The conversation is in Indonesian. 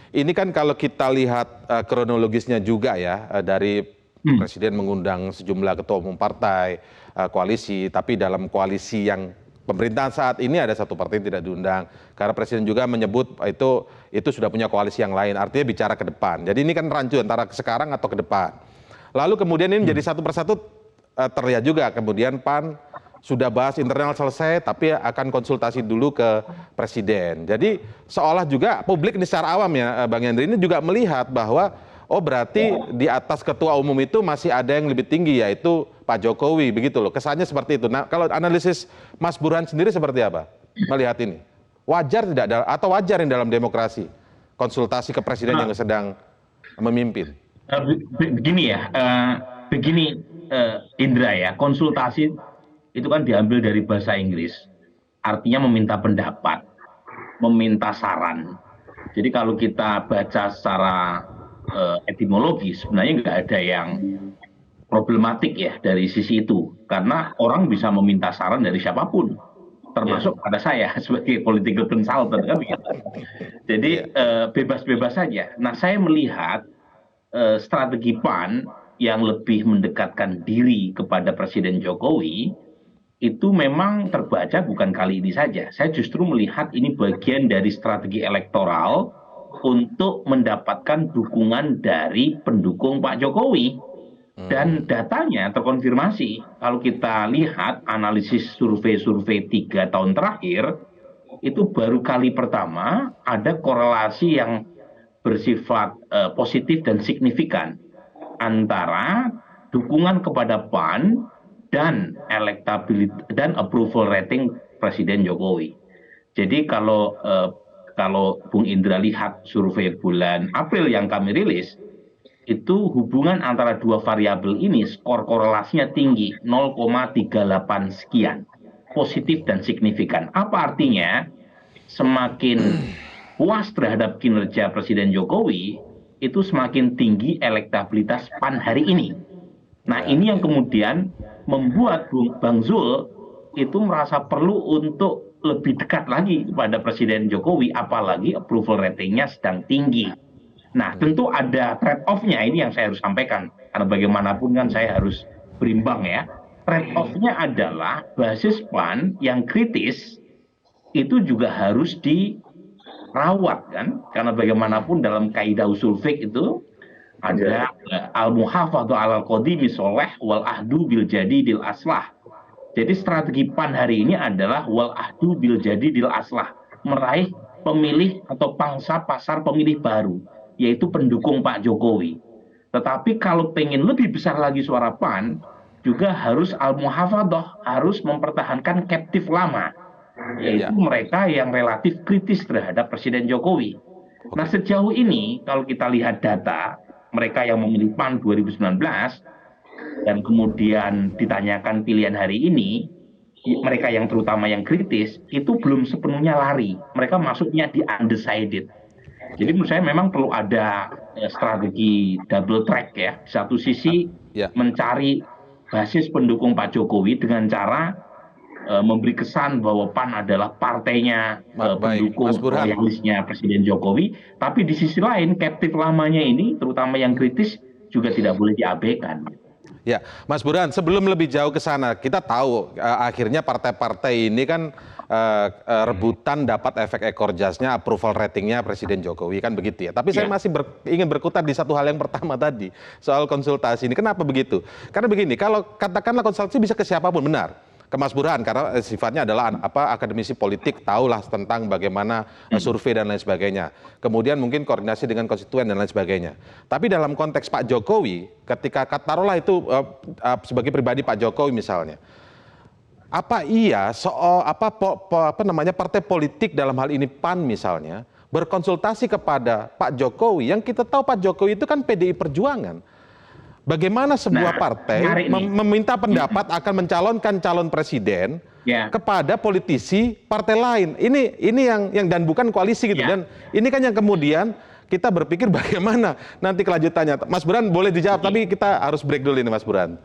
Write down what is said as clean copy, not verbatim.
Ini kan kalau kita lihat kronologisnya juga ya, dari Presiden mengundang sejumlah ketua umum partai, koalisi, tapi dalam koalisi yang pemerintahan saat ini ada satu partai yang tidak diundang. Karena Presiden juga menyebut itu sudah punya koalisi yang lain, artinya bicara ke depan. Jadi ini kan rancu antara sekarang atau ke depan. Lalu kemudian ini menjadi satu persatu terlihat juga kemudian PAN sudah bahas internal selesai, tapi akan konsultasi dulu ke Presiden. Jadi seolah juga publik ini secara awam ya, Bang Yandri, ini juga melihat bahwa oh berarti di atas ketua umum itu masih ada yang lebih tinggi, yaitu Pak Jokowi, begitu loh. Kesannya seperti itu. Nah, kalau analisis Mas Burhan sendiri seperti apa melihat ini? Wajar tidak atau wajar yang dalam demokrasi konsultasi ke Presiden yang sedang memimpin? Begini ya, begini Indra ya, konsultasi itu kan diambil dari bahasa Inggris, artinya meminta pendapat, meminta saran. Jadi kalau kita baca secara etimologi, sebenarnya nggak ada yang problematik ya dari sisi itu, karena orang bisa meminta saran dari siapapun, termasuk pada saya sebagai political consultant kan begitu. Jadi bebas-bebas saja. Nah, saya melihat strategi PAN yang lebih mendekatkan diri kepada Presiden Jokowi itu memang terbaca bukan kali ini saja. Saya justru melihat ini bagian dari strategi elektoral untuk mendapatkan dukungan dari pendukung Pak Jokowi. Dan datanya terkonfirmasi. Kalau kita lihat analisis survei-survei 3 tahun terakhir, itu baru kali pertama ada korelasi yang bersifat positif dan signifikan antara dukungan kepada PAN dan elektabilitas dan approval rating Presiden Jokowi. Jadi kalau Bung Indra lihat survei bulan April yang kami rilis, itu hubungan antara dua variabel ini skor korelasinya tinggi 0,38 sekian, positif dan signifikan. Apa artinya? Semakin puas terhadap kinerja Presiden Jokowi, itu semakin tinggi elektabilitas PAN hari ini. Nah, ini yang kemudian membuat Bang Zul itu merasa perlu untuk lebih dekat lagi kepada Presiden Jokowi, apalagi approval ratingnya sedang tinggi. Nah, tentu ada trade off-nya, ini yang saya harus sampaikan, karena bagaimanapun kan saya harus berimbang ya. Trade off-nya adalah basis PAN yang kritis itu juga harus dirawat kan, karena bagaimanapun dalam kaidah usul fiqh itu ada al-muhafadhu alal qadimi sholeh wal ahdu bil jadidil aslah. Jadi strategi PAN hari ini adalah wal ahdu bil jadidil aslah, meraih pemilih atau pangsa pasar pemilih baru, yaitu pendukung Pak Jokowi. Tetapi kalau pengen lebih besar lagi suara PAN, juga harus al-muhafadhah, harus mempertahankan captive lama, yaitu mereka yang relatif kritis terhadap Presiden Jokowi. Nah, sejauh ini kalau kita lihat data, mereka yang memilih PAN 2019 dan kemudian ditanyakan pilihan hari ini, mereka yang terutama yang kritis, itu belum sepenuhnya lari. Mereka masuknya di undecided. Jadi menurut saya memang perlu ada strategi double track ya. Di satu sisi mencari basis pendukung Pak Jokowi dengan cara memberi kesan bahwa PAN adalah partainya pendukung loyalisnya Presiden Jokowi. Tapi di sisi lain captive lamanya ini, terutama yang kritis, juga tidak boleh diabaikan. Ya, Mas Burhan, sebelum lebih jauh ke sana, kita tahu akhirnya partai-partai ini kan rebutan dapat efek ekor jasnya, approval ratingnya Presiden Jokowi, kan begitu ya. Tapi saya masih ingin berkutat di satu hal yang pertama tadi, soal konsultasi ini. Kenapa begitu? Karena begini, kalau katakanlah konsultasi bisa ke siapapun, benar. Ke Mas Burhan, karena sifatnya adalah akademisi politik, tahulah tentang bagaimana survei dan lain sebagainya. Kemudian mungkin koordinasi dengan konstituen dan lain sebagainya. Tapi dalam konteks Pak Jokowi, ketika taruhlah itu sebagai pribadi Pak Jokowi misalnya, apa iya partai politik dalam hal ini PAN misalnya berkonsultasi kepada Pak Jokowi, yang kita tahu Pak Jokowi itu kan PDI Perjuangan. Bagaimana sebuah partai meminta pendapat akan mencalonkan calon presiden kepada politisi partai lain? Ini yang dan bukan koalisi gitu. Dan ini kan yang kemudian kita berpikir bagaimana nanti kelanjutannya. Mas Burhan boleh dijawab, tapi kita harus break dulu ini Mas Burhan.